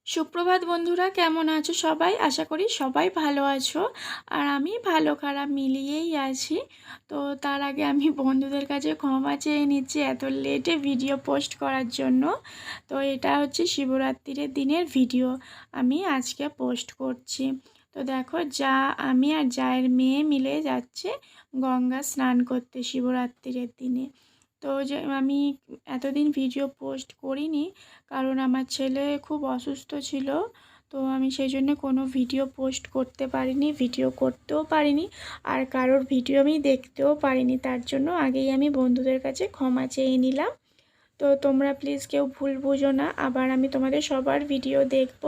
সুপ্রভাত বন্ধুরা, কেমন আছো সবাই? আশা করি সবাই ভালো আছো। আর আমি ভালো খারাপ মিলিয়েই আছি। তো তার আগে আমি বন্ধুদের কাছে ক্ষমা চেয়ে নিচ্ছি এত লেটে ভিডিও পোস্ট করার জন্য। তো এটা হচ্ছে শিবরাত্রির দিনের ভিডিও আমি আজকে পোস্ট করছি। তো দেখো, আমি আর জায়ের মেয়ে মিলে যাচ্ছে গঙ্গা স্নান করতে শিবরাত্রির দিনে। তো যে আমি এতদিন ভিডিও পোস্ট করিনি, কারণ আমার ছেলে খুব অসুস্থ ছিল। তো আমি সেই জন্য কোনো ভিডিও পোস্ট করতে পারিনি, ভিডিও করতেও পারিনি, আর কারোর ভিডিও আমি দেখতেও পারিনি। তার জন্য আগেই আমি বন্ধুদের কাছে ক্ষমা চেয়ে নিলাম। তো তোমরা প্লিজ কেউ ভুল বুঝো না, আবার আমি তোমাদের সবার ভিডিও দেখব।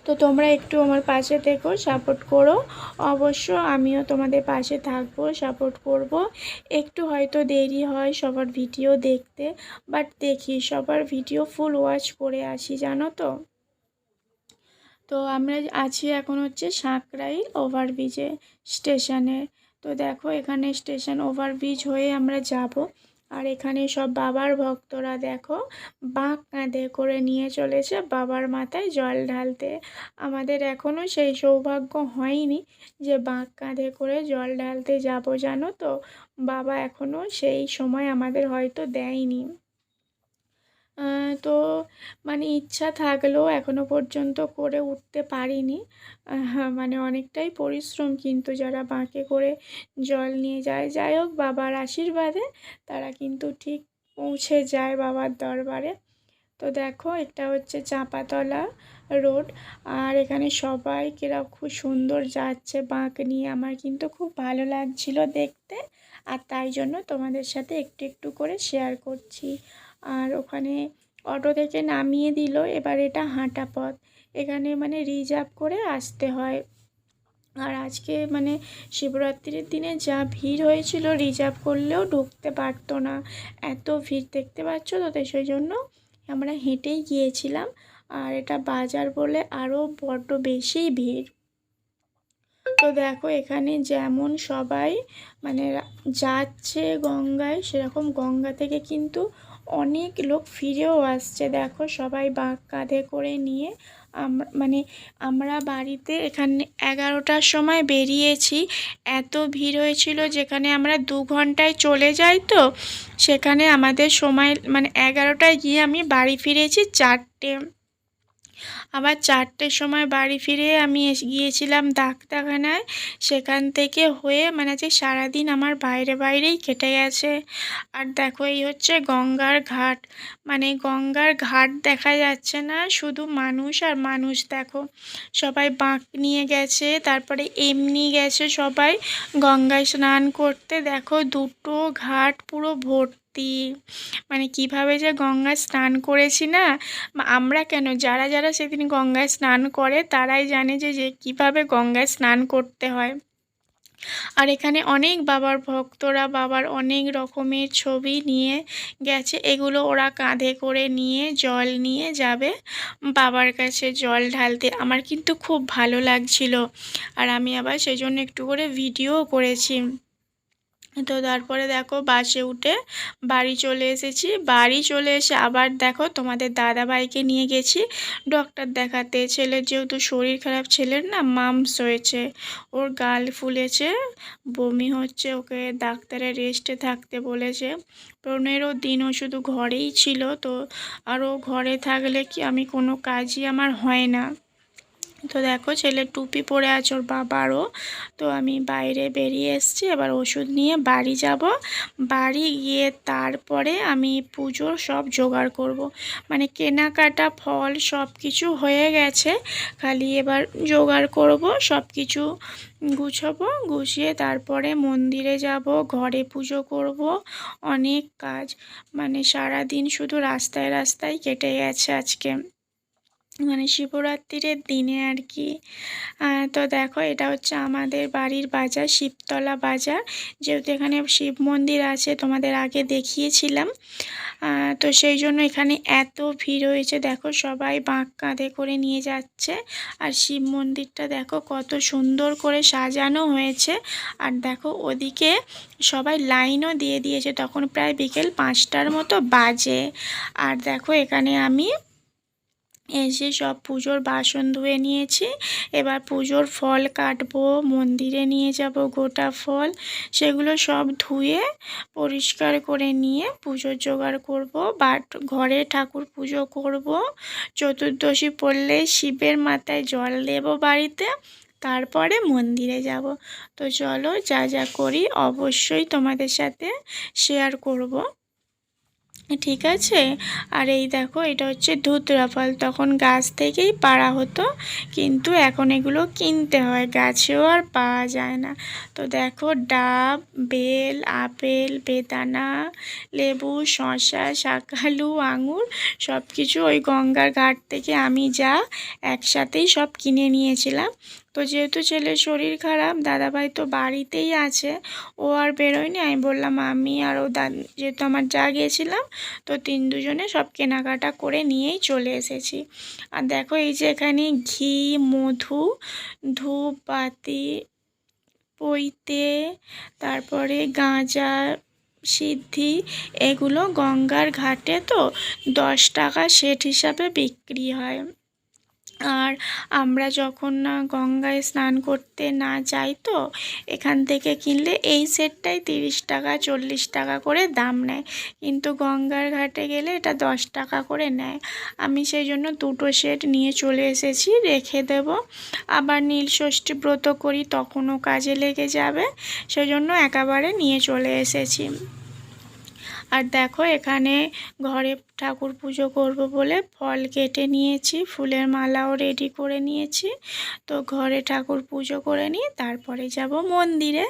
তো তোমরা একটু আমার পাশে থেকো, সাপোর্ট করো। অবশ্য আমিও তোমাদের পাশে থাকবো, সাপোর্ট করব। একটু হয়তো দেরি হয় সবার ভিডিও দেখতে, বাট দেখি সবার ভিডিও ফুল ওয়াচ করে আসি, জানো তো। তো আমরা আছি এখন হচ্ছে সাঁকরাইল ওভারব্রিজে স্টেশনে। তো দেখো, এখানে স্টেশন ওভারব্রিজ হয়ে আমরা যাব। আর এখানে সব বাবার ভক্তরা দেখো বাঁক কাঁধে করে নিয়ে চলেছে বাবার মাথায় জল ঢালতে। আমাদের এখনও সেই সৌভাগ্য হয়নি যে বাঁক কাঁধে করে জল ঢালতে যাব, জানো তো। বাবা এখনও সেই সময় আমাদের হয়তো দেয়নি। তো মানে ইচ্ছা থাকলেও এখনো পর্যন্ত করে উঠতে পারিনি। মানে অনেকটাই পরিশ্রম, কিন্তু যারা বাঁকে করে জল নিয়ে যায়, যাই হোক বাবার আশীর্বাদে তারা কিন্তু ঠিক পৌঁছে যায় বাবার দরবারে। তো দেখো, এটা হচ্ছে চাঁপাতলা রোড। আর এখানে সবাই কিরকম খুব সুন্দর যাচ্ছে বাঁক নিয়ে, আমার কিন্তু খুব ভালো লাগছিল দেখতে। আর তাই জন্য তোমাদের সাথে একটু একটু করে শেয়ার করছি। আর ওখানে অটো থেকে নামিয়ে দিল, এবার এটা হাঁটা পথ। এখানে মানে রিজার্ভ করে আসতে হয়। আর আজকে মানে শিবরাত্রির দিনে যা ভিড় হয়েছিল, রিজার্ভ করলেও ঢুকতে পারতো না, এত ভিড় দেখতে পাচ্ছ তো। তো সেই জন্য আমরা হেঁটেই গিয়েছিলাম। আর এটা বাজার বলে আরও বড্ড বেশি ভিড়। তো দেখো, এখানে যেমন সবাই মানে যাচ্ছে গঙ্গায়, সেরকম গঙ্গা থেকে কিন্তু অনেক লোক ফিরেও আসছে। দেখো সবাই বাঁক কাঁধে করে নিয়ে আমরা বাড়িতে এখানে 11টার সময় বেরিয়েছি। এত ভিড় হয়েছিল, যেখানে আমরা 2 ঘন্টায় চলে যাই। তো সেখানে আমাদের সময় মানে 11টায় গিয়ে আমি বাড়ি ফিরেছি 4টে। আবার 4টের সময় বাড়ি ফিরে আমি গিয়েছিলাম ডাক্তারখানায়। সেখান থেকে হয়ে মানে যে সারাদিন আমার বাইরেই কেটে গেছে। আর দেখো, এই হচ্ছে গঙ্গার ঘাট। মানে গঙ্গার ঘাট দেখা যাচ্ছে না, শুধু মানুষ আর মানুষ। দেখো সবাই বাঁক নিয়ে গেছে, তারপরে এমনি গেছে সবাই গঙ্গায় স্নান করতে। দেখো দুটো ঘাট পুরো ভর্তি। মানে কিভাবে যে গঙ্গায় স্নান করেছি না, আমরা কেন, যারা যারা সেদিন গঙ্গায় স্নান করে তারাই জানে যে যে কীভাবে গঙ্গায় স্নান করতে হয়। আর এখানে অনেক বাবার ভক্তরা বাবার অনেক রকমের ছবি নিয়ে গেছে, এগুলো ওরা কাঁধে করে নিয়ে জল নিয়ে যাবে বাবার কাছে জল ঢালতে। আমার কিন্তু খুব ভালো লাগছিল, আর আমি আবার সেই জন্য একটু করে ভিডিও করেছি। তো তারপরে দেখো বাসে উঠে বাড়ি চলে এসেছি। বাড়ি চলে এসে আবার দেখো তোমাদের দাদাভাইকে নিয়ে গেছি ডক্টর দেখাতে। ছেলের যেহেতু শরীর খারাপ, ছেলের না মামস হয়েছে, ওর গাল ফুলেছে, বমি হচ্ছে, ওকে ডাক্তারে রেস্টে থাকতে বলেছে। 15 দিন ও শুধু ঘরেই ছিল। তো আরও ঘরে থাকলে কি আমি কোনো কাজই আমার হয় না। তো দেখো ছেলে টুপি পরে আছে ওর বাবারও। তো আমি বাইরে বেরিয়ে এসেছি, এবার ওষুধ নিয়ে বাড়ি যাব। বাড়ি গিয়ে তারপরে আমি পুজোর সব জোগাড় করব। মানে কেনাকাটা ফল সব কিছু হয়ে গেছে, খালি এবার জোগাড় করব, সব কিছু গুছাবো, গুছিয়ে তারপরে মন্দিরে যাব, ঘরে পুজো করব। অনেক কাজ, মানে সারা দিন শুধু রাস্তায় রাস্তায় কেটে গেছে আজকে, মানে শিবরাত্রির দিনে আর কি। তো দেখো, এটা হচ্ছে আমাদের বাড়ির বাজার, শিবতলা বাজার। যেহেতু এখানে শিব মন্দির আছে, তোমাদের আগে দেখিয়েছিলাম। তো সেই জন্য এখানে এত ভিড় হয়েছে। দেখো সবাই বাঁক কাঁধে করে নিয়ে যাচ্ছে। আর শিব মন্দিরটা দেখো কত সুন্দর করে সাজানো হয়েছে। আর দেখো ওদিকে সবাই লাইনও দিয়ে দিয়েছে, তখন প্রায় বিকেল 5টার মতো বাজে। আর দেখো এখানে আমি এসে সব পুজোর বাসন ধুয়ে নিয়েছি। এবার পুজোর ফল কাটবো, মন্দিরে নিয়ে যাব গোটা ফল, সেগুলো সব ধুয়ে পরিষ্কার করে নিয়ে পুজোর জোগাড় করব। বাট ঘরে ঠাকুর পুজো করব। চতুর্দশী পড়লে শিবের মাথায় জল দেব বাড়িতে, তারপরে মন্দিরে যাব। তো চলো যা যা করি অবশ্যই তোমাদের সাথে শেয়ার করব, ঠিক আছে। আর এই দেখো, এটা হচ্ছে ধুতরা ফল, তখন গাছ থেকেই পাড়া হতো, কিন্তু এখন এগুলো কিনতে হয়, গাছেও আর পাওয়া যায় না। তো দেখো, ডাব, বেল, আপেল, বেদানা, লেবু, শসা, শাকালু, আঙুর সব কিছু ওই গঙ্গার ঘাট থেকে আমি যা একসাথেই সব কিনে নিয়েছিলাম। তো যেহেতু ছেলের শরীর খারাপ, দাদাভাই তো বাড়িতেই আছে, ও আর বেরোয়নি। আমি বললাম আমি আর ও যেহেতু আমার যা গিয়েছিলাম, তো দুজনে সব কেনাকাটা করে নিয়েই চলে এসেছি। আর দেখো, এই যে এখানে ঘি, মধু, ধূপবাতি, পৈতে, তারপরে গাঁজা, সিদ্ধি, এগুলো গঙ্গার ঘাটে তো 10 টাকা সেট হিসাবে বিক্রি হয়। আর আমরা যখন না গঙ্গায় স্নান করতে না যাই, তো এখান থেকে কিনলে এই সেটটাই 30 টাকা 40 টাকা করে দাম নেয়, কিন্তু গঙ্গার ঘাটে গেলে এটা 10 টাকা করে নেয়। আমি সেই জন্য 2টো সেট নিয়ে চলে এসেছি, রেখে দেব। আবার নীলষষ্ঠী ব্রত করি, তখনও কাজে লেগে যাবে, সেজন্য একেবারে নিয়ে চলে এসেছি। আর দেখো, এখানে ঘরে ঠাকুর পুজো করব বলে ফল কেটে নিয়েছি, ফুলের মালাও রেডি করে নিয়েছি। তো ঘরে ঠাকুর পুজো করে নিয়ে তারপরে যাব মন্দিরে।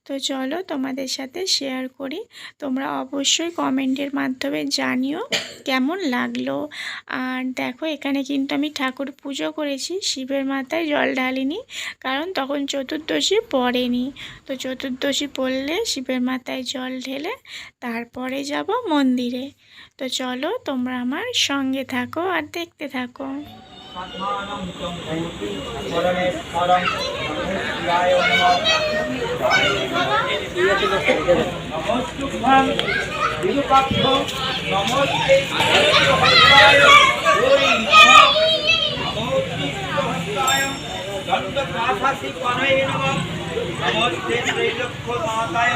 তো চলো তোমাদের সাথে শেয়ার করি, তোমরা অবশ্যই কমেন্টের মাধ্যমে জানিও কেমন লাগলো। আর দেখো, এখানে কিন্তু আমি ঠাকুর পুজো করেছি, শিবের মাথায় জল ঢালিনি, কারণ তখন চতুর্দশী পড়েনি। তো চতুর্দশী পড়লে শিবের মাথায় জল ঢেলে তারপরে যাব মন্দিরে। তো চলো তোমরা আমার সঙ্গে থাকো আর দেখতে থাকো। নমস্তে ত্রৈলোক্য মাতায়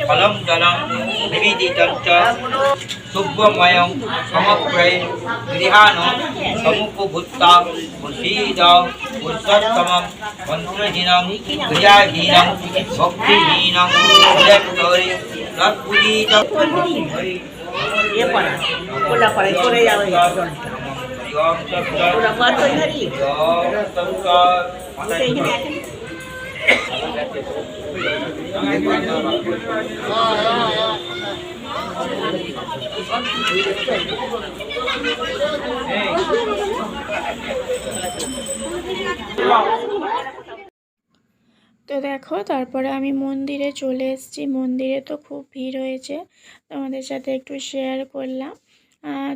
ফলং জলং নিবেদিতং চ শুভ্রময়ং সমগ্রয়ে গৃহাণ সমুপভূতা প্রসীদ পুরুষোত্তমং মন্ত্রহীনং ক্রিয়াহীনং ভক্তিহীনং বিরক্তরে তৎপূজিত ওলা করে করে যাবে ওলা কত হারি তো দেখো, তারপরে আমি মন্দিরে চলে এসেছি। মন্দিরে তো খুব ভিড় হয়েছে, তোমাদের সাথে একটু শেয়ার করলাম।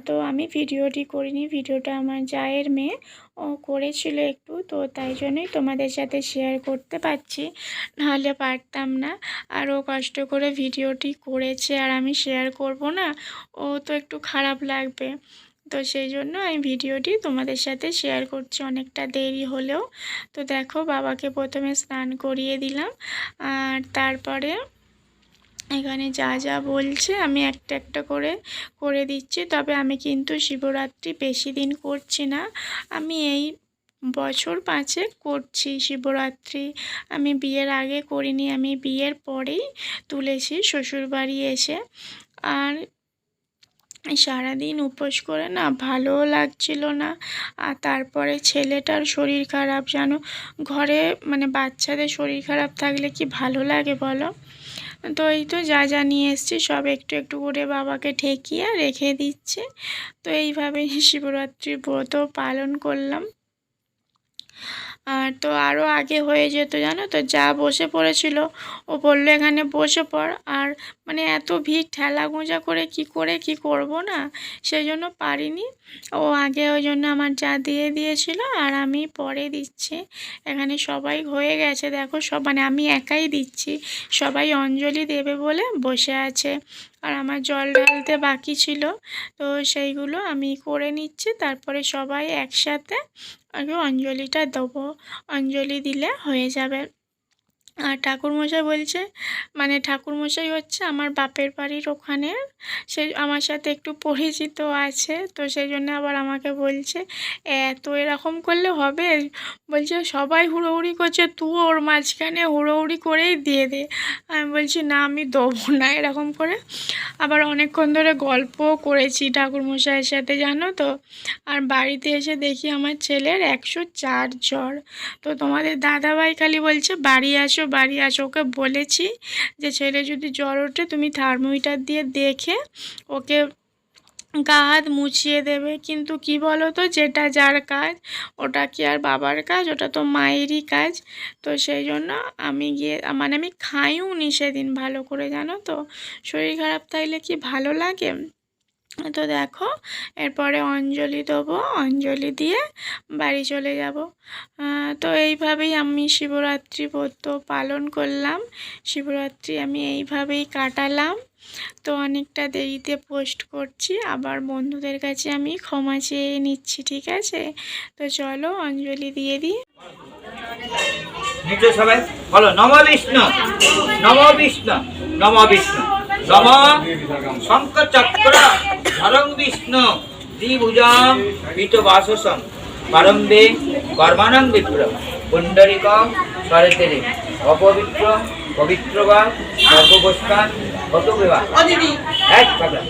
তো আমি ভিডিওটি করিনি, ভিডিওটা আমার জায়ের মেয়ে ও করেছিল একটু, তো তাই জন্যই তোমাদের সাথে শেয়ার করতে পারছি, নাহলে পারতাম না। আর ও কষ্ট করে ভিডিওটি করেছে আর আমি শেয়ার করব না, ও তো একটু খারাপ লাগবে। তো সেই জন্য আমি ভিডিওটি তোমাদের সাথে শেয়ার করছি, অনেকটা দেরি হলেও। তো দেখো, বাবাকে প্রথমে স্নান করিয়ে দিলাম, আর তারপরে এখানে যা যা বলছে আমি একটা একটা করে করে দিচ্ছি। তবে আমি কিন্তু শিবরাত্রি বেশি দিন করছি না, আমি এই বছর 5 করছি শিবরাত্রি। আমি বিয়ের আগে করিনি, আমি বিয়ের পরেই তুলেছি শ্বশুরবাড়ি এসে। আর সারাদিন উপোস করে না ভালোও লাগছিল না। আর তারপরে ছেলেটার শরীর খারাপ, জানো, ঘরে মানে বাচ্চাদের শরীর খারাপ থাকলে কি ভালো লাগে বলো। তো এই তো যা যা নিয়ে এসেছি সব একটু একটু করে বাবাকে ঠেকিয়ে রেখে দিচ্ছে। তো এইভাবে শিবরাত্রি ব্রত পালন করলাম। আর তো আরও আগে হয়ে যেত জানো তো, যা বসে পড়েছিল, ও বললো এখানে বসে পড়, আর মানে এত ভিড় ঠেলা গোঁজা করে কি করব না, সেই জন্য পারিনি। ও আগে ওই জন্য আমার যা দিয়ে দিয়েছিল আর আমি পরে দিচ্ছি। এখানে সবাই হয়ে গেছে দেখো, সব মানে আমি একাই দিচ্ছি, সবাই অঞ্জলি দেবে বলে বসে আছে। আর আমার জল ঢালতে বাকি ছিল, তো সেইগুলো আমি করে নিচ্ছি, তারপরে সবাই একসাথে আগে অঞ্জলিটা দেবো, অঞ্জলি দিলে হয়ে যাবে। আর ঠাকুরমশাই বলছে, মানে ঠাকুরমশাই হচ্ছে আমার বাপের বাড়ির ওখানে, সে আমার সাথে একটু পরিচিত আছে, তো সেই জন্য আবার আমাকে বলছে এত এরকম করলে হবে, বলছে সবাই হুড়োহুড়ি করছে, তুই ওর মাঝখানে হুড়োহুড়ি করেই দিয়ে দে। আমি বলছি না আমি দেবো না এরকম করে। আবার অনেকক্ষণ ধরে গল্পও করেছি ঠাকুরমশাইয়ের সাথে জানো তো। আর বাড়িতে এসে দেখি আমার ছেলের 104 জ্বর। তো তোমাদের দাদাভাই খালি বলছে বাড়ি আসো বাড়ি আসো, ওকে বলেছি যে ছেলে যদি জ্বর ওঠে তুমি থার্মোমিটার দিয়ে দেখে ওকে গা হাত মুছিয়ে দেবে, কিন্তু কি বলো তো, যেটা যার কাজ ওটা কি আর বাবার কাজ, ওটা তো মায়েরই কাজ। তো সেই জন্য আমি গিয়ে মানে আমি খাইও নি সেদিন ভালো করে জানো তো, শরীর খারাপ থাকলে কি ভালো লাগে। তো দেখো এরপরে অঞ্জলি দেবো, অঞ্জলি দিয়ে বাড়ি চলে যাব। তো এইভাবেই আমি শিবরাত্রি ব্রত পালন করলাম, শিবরাত্রি আমি এইভাবেই কাটালাম। তো অনেকটা দেরিতে পোস্ট করছি, আবার বন্ধুদের কাছে আমি ক্ষমা চেয়ে নিচ্ছি, ঠিক আছে। তো চলো অঞ্জলি দিয়ে দিই। নিচে সবাই বলো নম বিষ্ণু, নম বিষ্ণু, নম বিষ্ণু, নম শঙ্কর চক্র ধরং বিষ্ণু দ্বিভুজং পীতবাসসং পারম্বে কর্মাণং বিপ্র পুণ্ডরিকং স্বরেতেরে অপবিত্র পবিত্র বা সর্ববস্থান কত বিবাহ এক কথা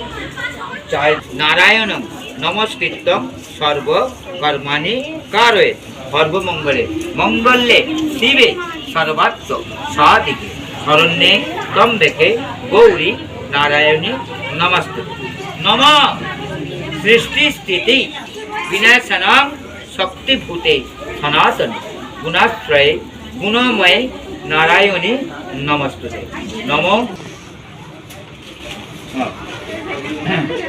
চাই নারায়ণং নমস্কৃত্যং সর্বকর্মাণি কারয়ে সর্বমঙ্গলে মঙ্গলে শিবে সর্বাত্ম সাদিকে শরণ্যে ত্রম্বকে গৌরী নারায়ণী নমস্তুতে। নম সৃষ্টি স্থিতি বিনাশনাং শক্তিভূতে সনাতন গুণাশ্রয়ে গুণময়ে নারায়ণী নমস্তুতে। নম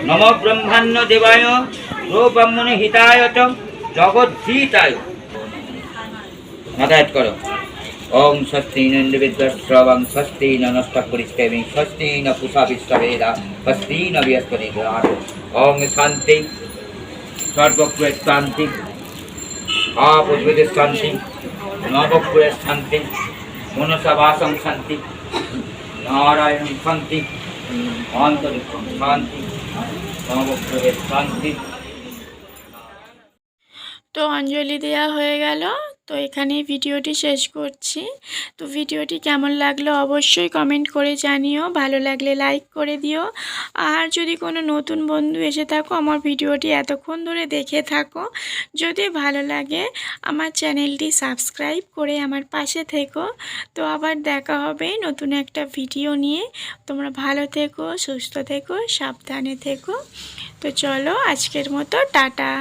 নম ব্রহ্মাণ্য দেবায় রো ব্রহ্মণে হিতায় চ জগদ্ধিতায়। মাথায় করো ওম স্বস্তি নন্দিবিদ্যশ্রবং স্বস্তি নষ্টপরিষ্কেমি স্বস্তি ন পুষা বিশ্ববেদা স্বস্তি ন বৃহস্পতি ওম শান্তি সর্বপ্রয়ে শান্তি আপদ্বেদের শান্তি নবপ্রয়ের শান্তি মনসাবাসং শান্তি নারায়ণ শান্তি অন্তরিক্ষং শান্তি নবপ্রয়ের শান্তি। তো অঞ্জলি দেওয়া হয়ে গেল, তো এখানেই ভিডিওটি শেষ করছি। তো ভিডিওটি কেমন লাগলো অবশ্যই কমেন্ট করে জানিও, ভালো লাগলে লাইক করে দিও। আর যদি কোনো নতুন বন্ধু এসে থাকো, আমার ভিডিওটি এতক্ষণ ধরে দেখে থাকো, যদি ভালো লাগে আমার চ্যানেলটি সাবস্ক্রাইব করে আমার পাশে থেকো। তো আবার দেখা হবে নতুন একটা ভিডিও নিয়ে। তোমরা ভালো থেকো, সুস্থ থেকো, সাবধানে থেকো। তো চলো আজকের মতো টাটা।